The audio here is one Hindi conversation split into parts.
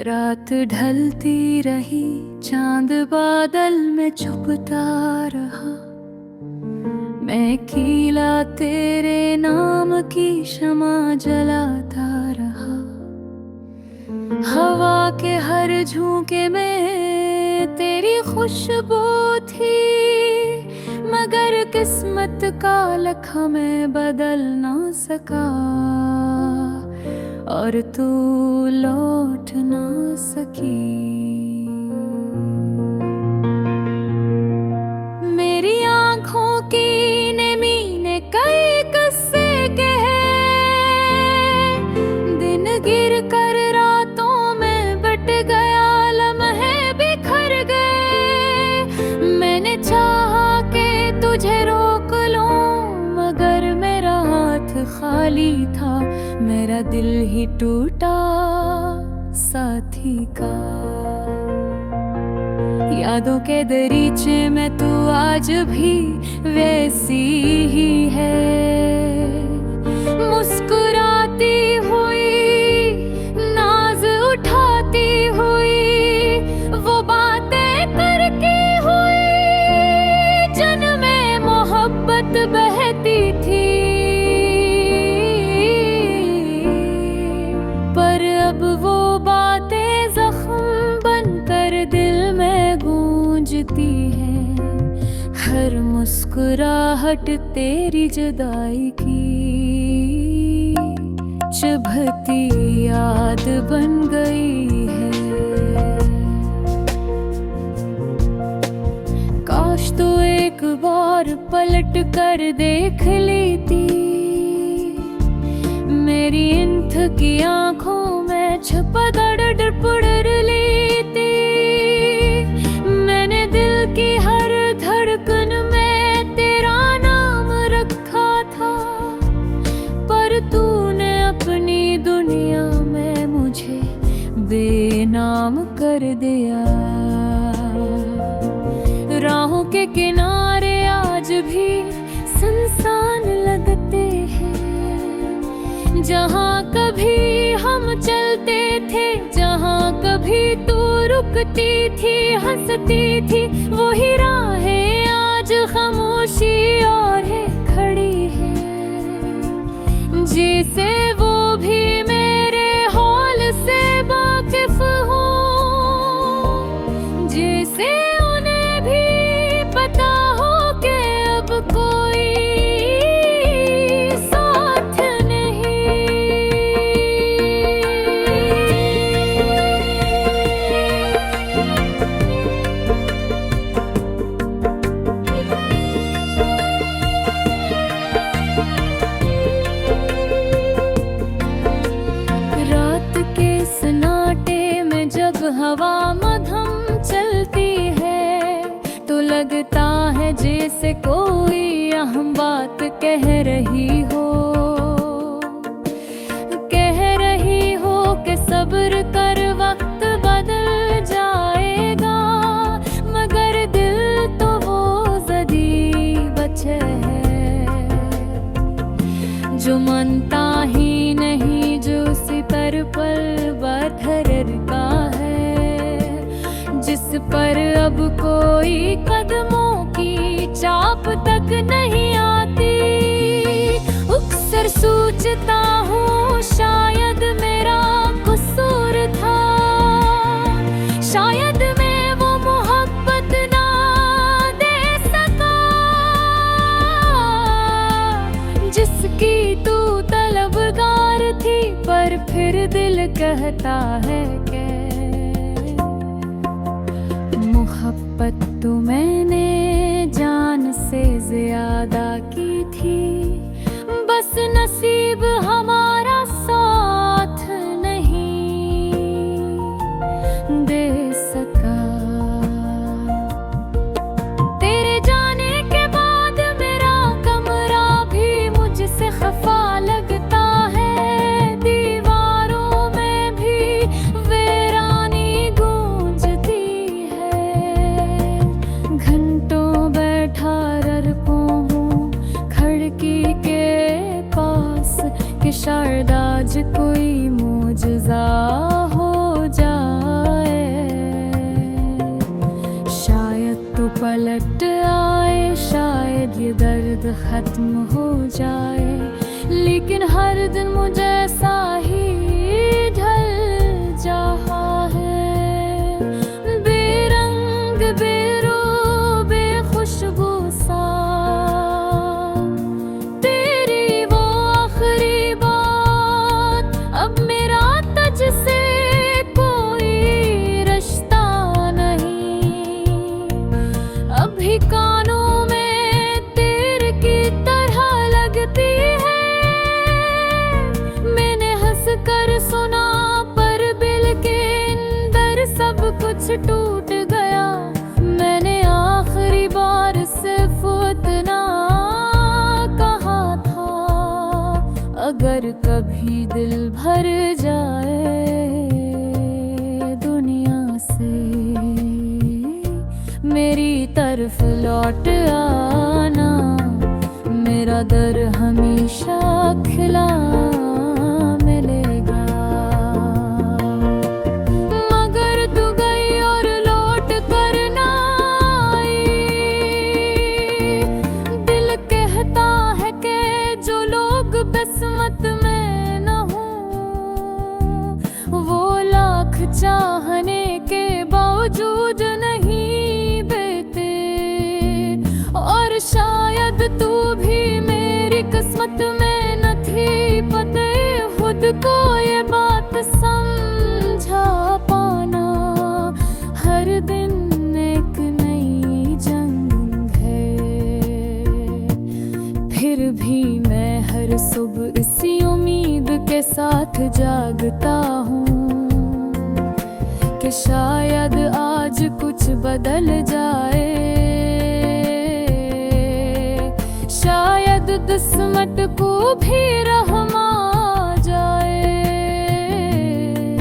रात ढलती रही, चांद बादल में छुपता रहा। मैं कीला तेरे नाम की शमा जलाता रहा। हवा के हर झोंके में तेरी खुशबू थी, मगर किस्मत का लखा मैं बदल ना सका, और तू लौट ना सकी। मेरी आँखों की नेमी ने कई किस्से कहे, दिन गिर कर रातों में बट गया, लम्हे बिखर गए। मैंने चाहा कि तुझे रोक लूं, मगर मेरा हाथ खाली था, मेरा दिल ही टूटा साथी का। यादों के दरीचे में तू आज भी वैसी ही है, मुस्कुराती हुई, नाज उठाती हुई, वो बातें करके हुई जिनमें मोहब्बत बहती थी। पर अब वो बातें जख्म बनकर दिल में गूंजती हैं, हर मुस्कुराहट तेरी जुदाई की चुभती याद बन गई है। काश तू एक बार पलट कर देख लेती, मेरी इंथ की आंखों में छुपा दर्द पुड़र लेती। मैंने दिल की हर धड़कन में तेरा नाम रखा था, पर तूने अपनी दुनिया में मुझे बेनाम कर दिया। राहों के किनारे आज भी सुनसान लगते हैं, जहाँ कभी हम चलते थे, जहाँ कभी तू रुकती थी, हंसती थी, वही राहें आज खामोशी और है खड़ी है। जैसे वो भी मेरे हौल से वाकिफ हो, जैसे उन्हें भी पता हो कि अब कोई हवा मधम चलती है, तो लगता है जैसे कोई अहम बात कह रही हो, कह रही हो कि सब्र कर वक्त बदल जाएगा। मगर दिल तो वो ज़दी बचे है, जो मानता ही नहीं, जो उसी पर पल बठर का है, जिस पर अब कोई कदमों की चाप तक नहीं आती। अक्सर सोचता हूँ शायद मेरा कसूर था, शायद मैं वो मोहब्बत ना दे सका जिसकी तू तलबगार थी। पर फिर दिल कहता है कि मोहब्बत तो मैंने जान से ज्यादा की थी, बस नसीब हमारा साथ नहीं दे सका। तेरे जाने के बाद मेरा कमरा भी मुझसे खफा लगता है, दीवारों में भी वीरानी गूंजती है। घंटों बैठा ररकों हूँ खिड़की के पास, पलट आए, शायद ये दर्द खत्म हो जाए, लेकिन हर दिन मुझे ऐसा ही ढल रहा है। बेरंग बेरो बेखुशबू सा तेरी वो आखिरी बात, अब मेरा तुझसे कोई रिश्ता नहीं। अभी कानों में तीर की तरह लगती है, मैंने हंस कर सुना पर दिल के अंदर सब कुछ टूट गया। मैंने आखिरी बार सिर्फ उतना कहा था, अगर कभी दिल भर जाए दुनिया से, मेरी तरफ लौट आना, मेरा दर हमेशा खिला मिलेगा। मगर तू गई और लौट कर ना आई, दिल कहता है कि जो लोग किस्मत में न हो, वो लाख चाहने के बावजूद नहीं बेते। और शायद तू भी मेरी किस्मत में न थी, पते खुद को ये बात समझा पाना। हर दिन एक नई जंग है, फिर भी मैं हर सुबह इसी उम्मीद के साथ जागता हूँ कि शायद आज कुछ बदल जाए, शायद किस्मत को भी रहम आ जाए।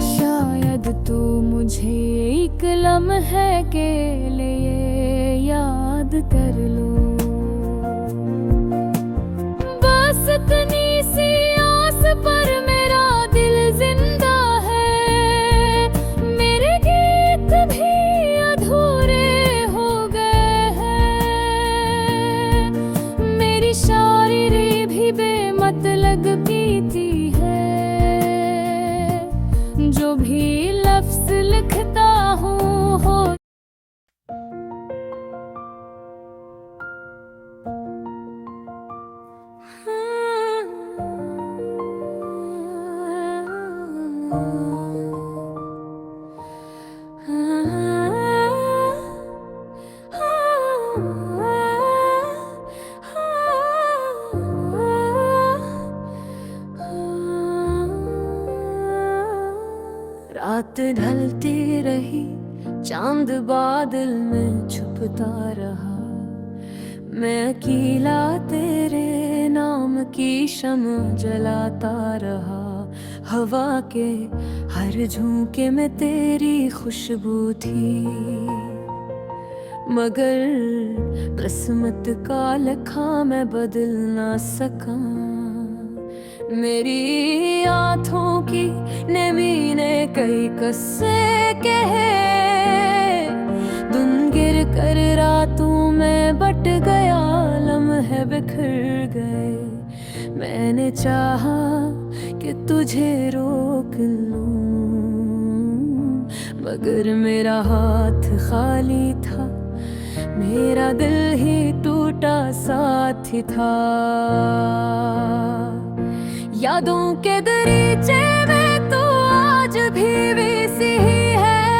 शायद तू मुझे एक लम्हे के लिए याद कर लो, बस इतनी सी आस पर मेरा दिल जिंदा है। मेरे गीत भी अधूरे हो गए हैं, मेरी शायरी भी बेमतलब कीती है। जो भी लफ्ज लिखता हूँ हो रात ढलती रही, चांद बादल में छुपता रहा, मैं अकेला तेरे नाम की शम्म जलाता रहा। हवा के हर झोंके में तेरी खुशबू थी, मगर किस्मत का लिखा मैं बदल ना सका। मेरी आँखों की नमी ने कई किस्से कहे, दिन गिर कर रातों में बट गया, लम्हे बिखर गए। मैंने चाहा कि तुझे रोक लूं, मगर मेरा हाथ खाली था, मेरा दिल ही टूटा साथी था। यादों के दरीचे में तो आज भी वैसी ही है,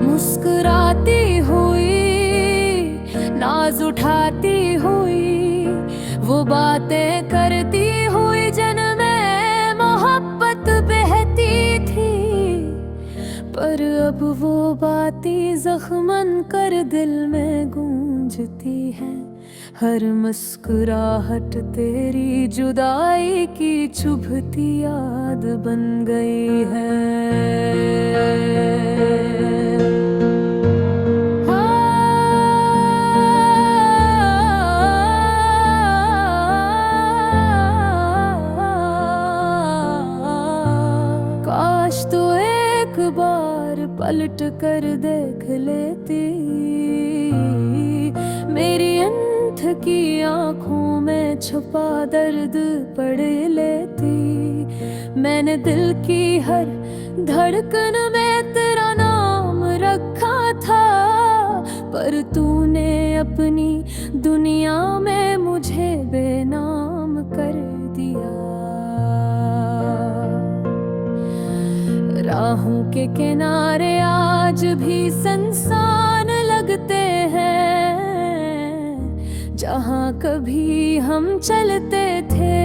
मुस्कुराती हुई, नाज उठाती हुई, वो बातें करती हुई जिनमें मोहब्बत बहती थी। पर अब वो बातें ज़ख्मन कर दिल में गूंजती हैं, हर मुस्कुराहट तेरी जुदाई की चुभती याद बन गई है। काश तो एक बार पलट कर देख लेती, मेरी अंत की आंखों में छुपा दर्द पढ़ लेती। मैंने दिल की हर धड़कन में तेरा नाम रखा था, पर तूने अपनी दुनिया में मुझे बेनाम कर दिया। राहों के किनारे आज भी सुनसान लगते हैं, जहाँ कभी हम चलते थे,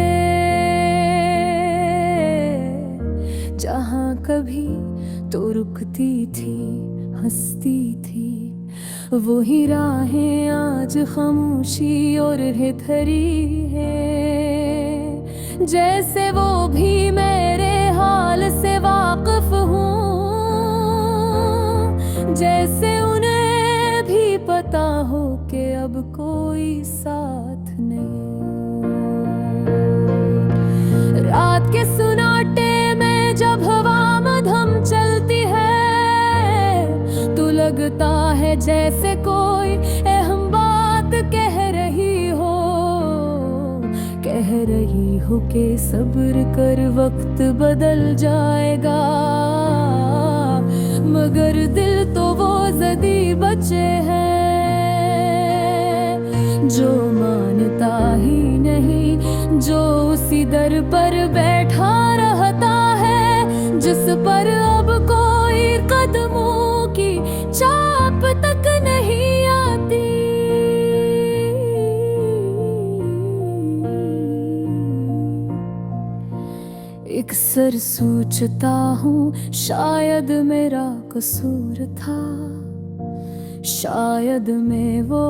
जहाँ कभी तो रुकती थी, हंसती थी। वही राहें आज खामोशी और धरी है, जैसे वो भी मेरे हाल से वाकिफ हूँ, जैसे उन्हें भी पता हो कि अब कोई साथ नहीं। रात के सुनाटे में जब हवा मधम चलती है, तो लगता है जैसे कोई अहम बात कह रही हो कि सब्र कर वक्त बदल जाएगा। मगर दिल तो वो जदी बचे हैं, जो मानता ही नहीं, जो उसी दर पर बैठा रहता है, जिस पर अब कोई कदमों की चाप तक नहीं आती। अक्सर सोचता हूँ शायद मेरा कसूर था, शायद मैं वो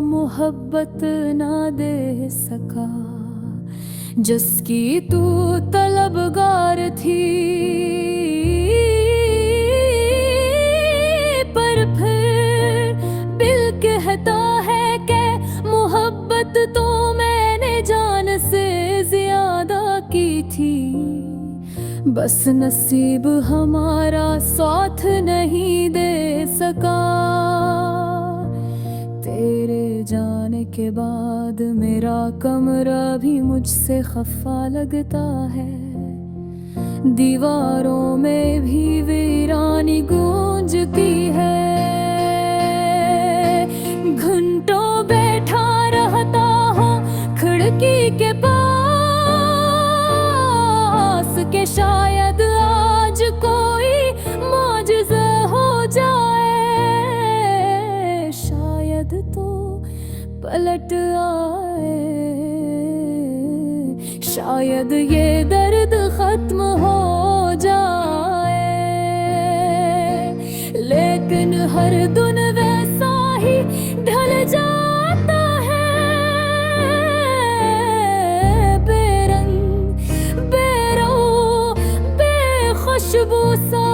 मोहब्बत ना दे सका जिसकी तू तलबगार थी। पर फिर दिल कहता है कि मोहब्बत तो मैंने जान से ज्यादा की थी, बस नसीब हमारा साथ नहीं दे सका। तेरे जाने के बाद मेरा कमरा भी मुझसे खफा लगता है, दीवारों में भी वीरानी गूंजती है। घंटों बैठा रहता हूँ खिड़की के पास के शायद आज कोई मौजज़ा हो जाए, शायद तो पलट आए, शायद ये दर्द खत्म हो जाए। लेकिन हर दिन वैसा ही ढल जाता है, बेरंग बेरो बेखुशबू सा।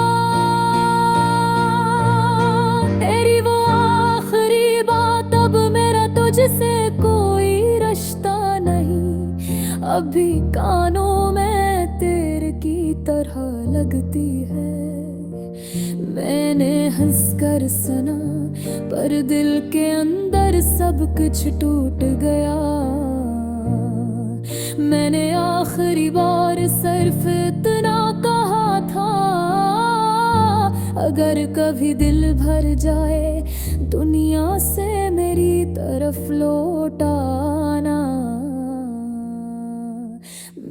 तेरी वो आखिरी बात, अब मेरा तुझसे कोई रिश्ता नहीं, अभी कानों में तेरे की तरह लगती है। मैंने हंसकर सुना पर दिल के अंदर सब कुछ टूट गया। मैंने आखिरी बार सिर्फ इतना कहा था, अगर कभी दिल भर जाए दुनिया से मेरी तरफ लौट आना।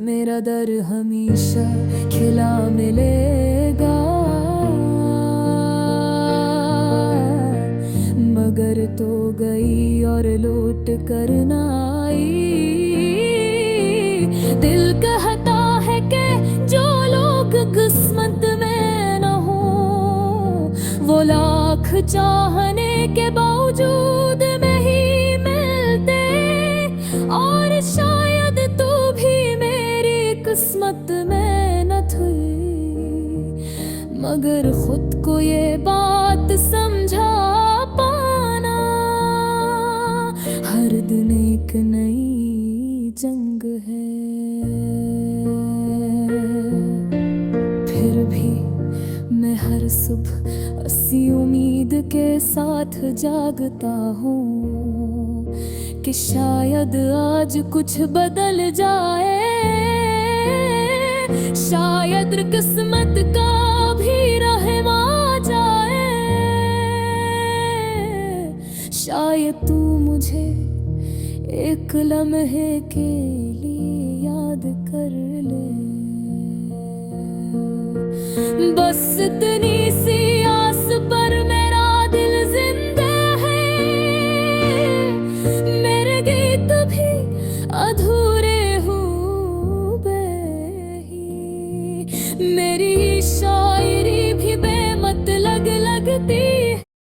मेरा दर हमेशा खिला मिलेगा, मगर तो गई और लौट कर ना आई। दिल कहता है कि जो लोग किस्मत में न हो, वो लाख चाहने के बावजूद नहीं मिलते। और शायद तू भी मेरी किस्मत में न थी, मगर खुद को ये बात समझा पाना। हर दिन एक नई जंग है, फिर भी मैं हर सुबह हंसी उम्मीद के साथ जागता हूँ कि शायद आज कुछ बदल जाए, शायद किस्मत का भी रहम आ जाए, शायद तू मुझे एक लम्हे के लिए याद कर ले। बस इतनी सी आस पर मेरा दिल जिंदा है, मेरे गीत भी अधूरे हुए ही, मेरी शायरी भी बेमतलब लगती।